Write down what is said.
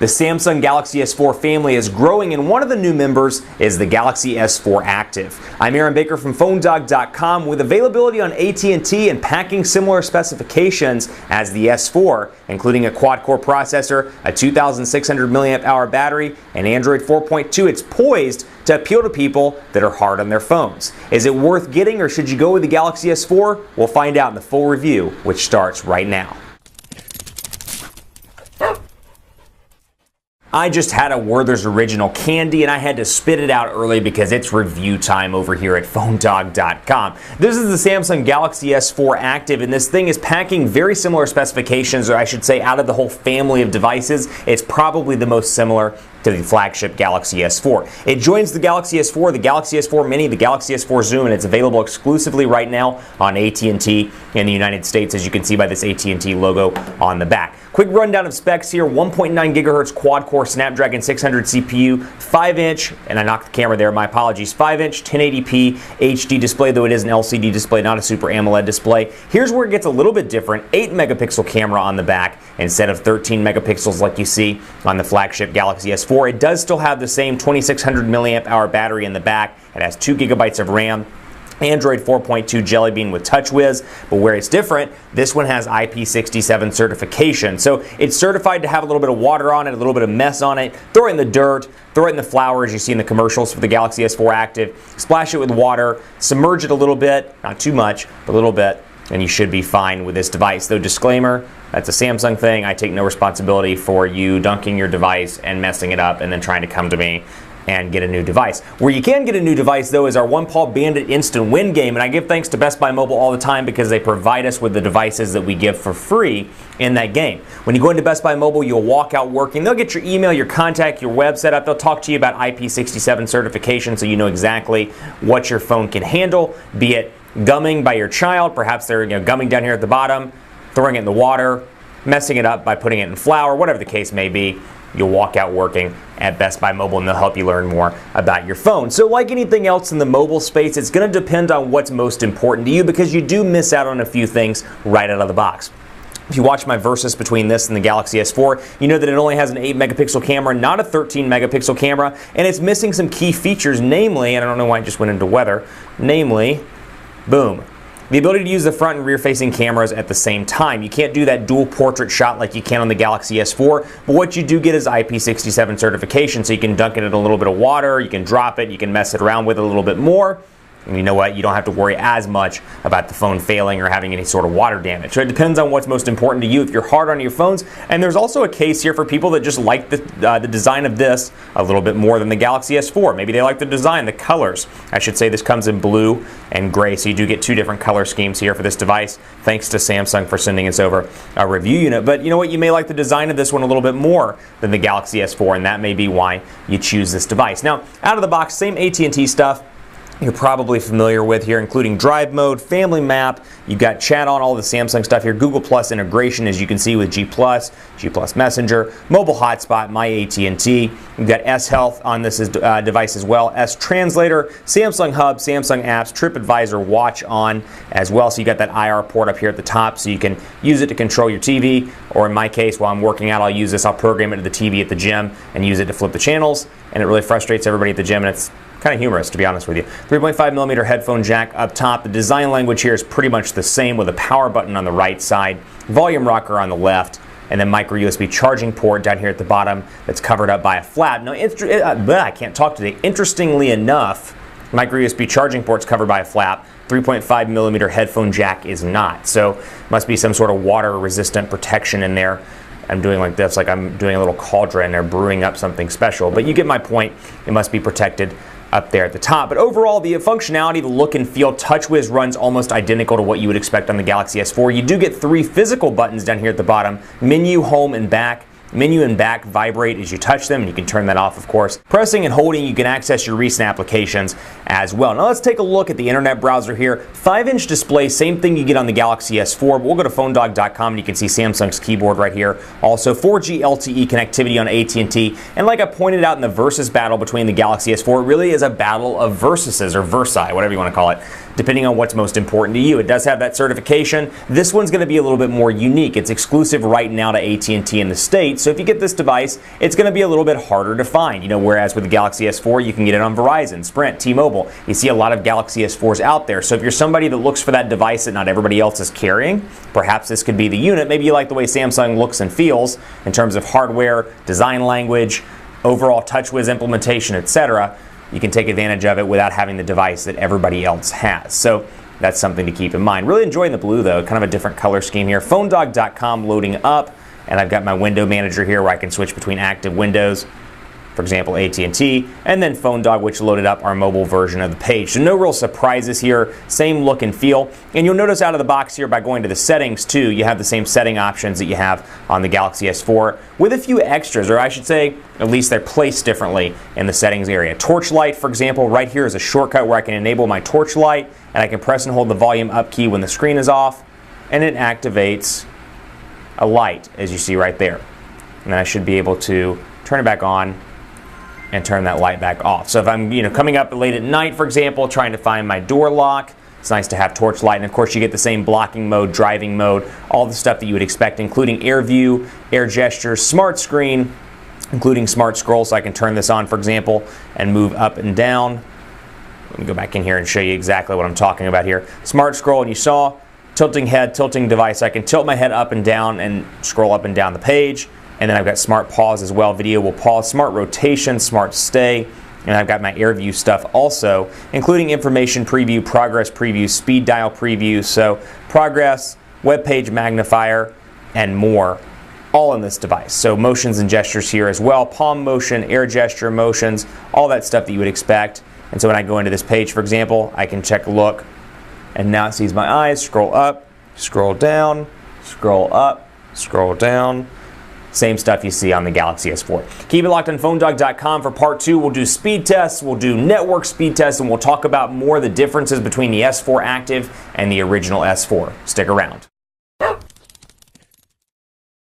The Samsung Galaxy S4 family is growing, and one of the new members is the Galaxy S4 Active. I'm Aaron Baker from PhoneDog.com. With availability on AT&T and packing similar specifications as the S4, including a quad-core processor, a 2,600 mAh battery, and Android 4.2, it's poised to appeal to people that are hard on their phones. Is it worth getting, or should you go with the Galaxy S4? We'll find out in the full review, which starts right now. I just had a Werther's Original candy and I had to spit it out early because it's review time over here at PhoneDog.com. This is the Samsung Galaxy S4 Active, and this thing is packing very similar specifications, or I should say out of the whole family of devices, it's probably the most similar to the flagship Galaxy S4. It joins the Galaxy S4, the Galaxy S4 Mini, the Galaxy S4 Zoom, and it's available exclusively right now on AT&T in the United States, as you can see by this AT&T logo on the back. Quick rundown of specs here: 1.9 gigahertz quad-core Snapdragon 600 CPU, 5-inch, and I knocked the camera there, my apologies, 5-inch 1080p HD display, though it is an LCD display, not a Super AMOLED display. Here's where it gets a little bit different: 8-megapixel camera on the back instead of 13 megapixels like you see on the flagship Galaxy S4. It does still have the same 2,600 mAh battery in the back. It has 2 gigabytes of RAM. Android 4.2 Jelly Bean with TouchWiz, but where it's different, this one has IP67 certification. So it's certified to have a little bit of water on it, a little bit of mess on it. Throw it in the dirt, throw it in the flour as you see in the commercials for the Galaxy S4 Active. Splash it with water, submerge it a little bit, not too much, but a little bit, and you should be fine with this device. Though disclaimer, that's a Samsung thing. I take no responsibility for you dunking your device and messing it up and then trying to come to me and get a new device. Where you can get a new device, though, is our One Paw Bandit Instant Win game, and I give thanks to Best Buy Mobile all the time because they provide us with the devices that we give for free in that game. When you go into Best Buy Mobile, you'll walk out working. They'll get your email, your contact, your web set up. They'll talk to you about IP67 certification so you know exactly what your phone can handle, be it gumming by your child, perhaps they're gumming down here at the bottom, throwing it in the water, messing it up by putting it in flour, whatever the case may be. You'll walk out working at Best Buy Mobile, and they'll help you learn more about your phone. So like anything else in the mobile space, it's going to depend on what's most important to you, because you do miss out on a few things right out of the box. If you watch my versus between this and the Galaxy S4, you know that it only has an 8-megapixel camera, not a 13-megapixel camera, and it's missing some key features, namely, and I don't know why I just went into weather, namely, boom, the ability to use the front and rear facing cameras at the same time. You can't do that dual portrait shot like you can on the Galaxy S4, but what you do get is IP67 certification, so you can dunk it in a little bit of water, you can drop it, you can mess it around with it a little bit more. And you know what? You don't have to worry as much about the phone failing or having any sort of water damage. So it depends on what's most important to you if you're hard on your phones. And there's also a case here for people that just like the design of this a little bit more than the Galaxy S4. Maybe they like the design, the colors. I should say this comes in blue and gray, so you do get two different color schemes here for this device. Thanks to Samsung for sending us over a review unit. But you know what? You may like the design of this one a little bit more than the Galaxy S4, and that may be why you choose this device. Now, out of the box, same AT&T stuff you're probably familiar with here, including Drive Mode, Family Map. You've got chat on, all the Samsung stuff here. Google Plus integration, as you can see, with G+, G+ Messenger, Mobile Hotspot, My AT&T. You've got S Health on this device as well, S Translator, Samsung Hub, Samsung Apps, TripAdvisor Watch on as well. So you got that IR port up here at the top, so you can use it to control your TV, or in my case, while I'm working out, I'll use this. I'll program it to the TV at the gym and use it to flip the channels, and it really frustrates everybody at the gym, and it's kind of humorous, to be honest with you. 3.5mm headphone jack up top. The design language here is pretty much the same, with a power button on the right side, volume rocker on the left, and then micro USB charging port down here at the bottom that's covered up by a flap. Now, I can't talk today. Interestingly enough, micro USB charging port's covered by a flap. 3.5mm headphone jack is not. So must be some sort of water resistant protection in there. I'm doing like this, like I'm doing a little cauldron or brewing up something special. But you get my point. It must be protected up there at the top. But overall, the functionality, the look and feel, TouchWiz runs almost identical to what you would expect on the Galaxy S4. You do get 3 physical buttons down here at the bottom: menu, home, and back. Menu and back vibrate as you touch them, and you can turn that off, of course. Pressing and holding, you can access your recent applications as well. Now let's take a look at the internet browser here. 5-inch display, same thing you get on the Galaxy S4, but we'll go to PhoneDog.com and you can see Samsung's keyboard right here. Also 4G LTE connectivity on AT&T, and like I pointed out in the versus battle between the Galaxy S4, it really is a battle of versuses, or versi, whatever you want to call it, depending on what's most important to you. It does have that certification. This one's going to be a little bit more unique. It's exclusive right now to AT&T in the States, So if you get this device, it's going to be a little bit harder to find, whereas with the Galaxy S4, you can get it on Verizon, Sprint, T-Mobile. You see a lot of Galaxy S4s out there. So if you're somebody that looks for that device that not everybody else is carrying, perhaps this could be the unit. Maybe you like the way Samsung looks and feels in terms of hardware, design language, overall TouchWiz implementation, etc. You can take advantage of it without having the device that everybody else has. So that's something to keep in mind. Really enjoying the blue though, kind of a different color scheme here. PhoneDog.com loading up, and I've got my window manager here where I can switch between active windows, for example AT&T, and then PhoneDog, which loaded up our mobile version of the page. So no real surprises here, same look and feel. And you'll notice out of the box here by going to the settings too, you have the same setting options that you have on the Galaxy S4 with a few extras, or I should say at least they're placed differently in the settings area. Torch light, for example, right here is a shortcut where I can enable my torch light, and I can press and hold the volume up key when the screen is off, and it activates a light, as you see right there. And then I should be able to turn it back on and turn that light back off. So if I'm coming up late at night, for example, trying to find my door lock, it's nice to have torch light. And of course you get the same blocking mode, driving mode, all the stuff that you would expect, including air view, air gesture, smart screen, including smart scroll, so I can turn this on, for example, and move up and down. Let me go back in here and show you exactly what I'm talking about here. Smart scroll, and you saw tilting head, tilting device. I can tilt my head up and down and scroll up and down the page. And then I've got smart pause as well. Video will pause, smart rotation, smart stay. And I've got my air view stuff also, including information preview, progress preview, speed dial preview. So progress, web page magnifier, and more, all in this device. So motions and gestures here as well. Palm motion, air gesture motions, all that stuff that you would expect. And so when I go into this page, for example, I can check look, and now it sees my eyes, scroll up, scroll down, scroll up, scroll down. Same stuff you see on the Galaxy S4. Keep it locked on PhoneDog.com for part 2. We'll do speed tests, we'll do network speed tests, and we'll talk about more of the differences between the S4 Active and the original S4. Stick around.